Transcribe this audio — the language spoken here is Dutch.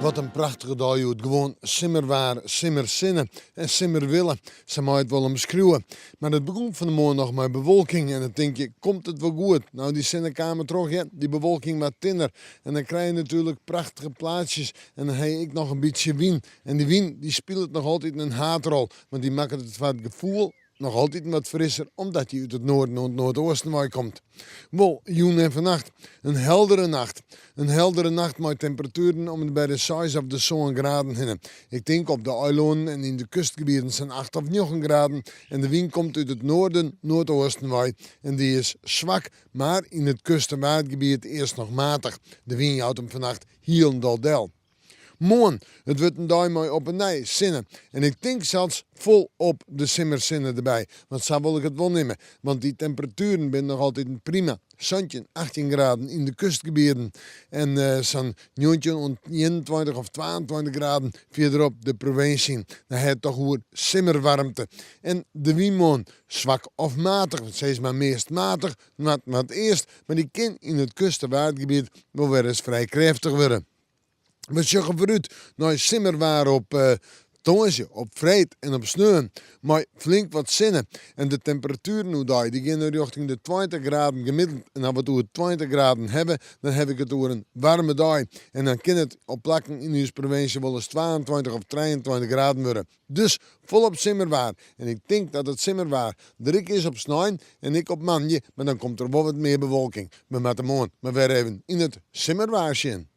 Wat een prachtige dag, joh. Gewoon simmerwaar, simmerzinnen en simmerwillen. Ze mag het wel omschreeuwen. Maar het begon van de morgen nog met bewolking. En dan denk je, komt het wel goed? Nou, die zinnenkamer terug, ja, die bewolking wat tinner. En dan krijg je natuurlijk prachtige plaatsjes. En dan heb ik nog een beetje wien. En die wien, die speelt nog altijd een haatrol. Want die maakt het van het gevoel nog altijd wat frisser, omdat hij uit het noorden en het noordoosten komt. Wel, joen en vannacht. Een heldere nacht. Een heldere nacht met temperaturen om bij de 6 of de 7 graden heen. Ik denk op de eilanden en in de kustgebieden zijn 8 of 9 graden. En de wind komt uit het noorden, noordoosten. En die is zwak, maar in het kust- en waardgebied eerst nog matig. De wind houdt hem vannacht heel en dal. Morgen, het wordt een dag mooi op een nij zinnen. En ik denk zelfs vol op de simmerzinnen erbij. Want zo wil ik het wel nemen. Want die temperaturen zijn nog altijd prima. Zonnetje 18 graden in de kustgebieden. En zo'n 21 of 22 graden verderop de provincie. Dan heb je toch weer simmerwarmte. En de windmoon zwak of matig. Steeds maar meest matig. Wat eerst. Maar die kan in het kust- en waardgebied wel weer eens vrij krachtig worden. We zeggen vooruit naar simmerwaar op Tonsje, op Vreed en op Sneun. Maar flink wat zinnen. En de temperaturen nu daar, die gaan richting de 20 graden gemiddeld. En als we het over 20 graden hebben, dan heb ik het over een warme dag. En dan kan het op plekken in uw provincie wel eens 22 of 23 graden worden. Dus volop simmerwaar. En ik denk dat het simmerwaar Rick is op Sneun en ik op Manje. Maar dan komt er wel wat meer bewolking. We moeten morgen maar weer even in het simmerwaar zien.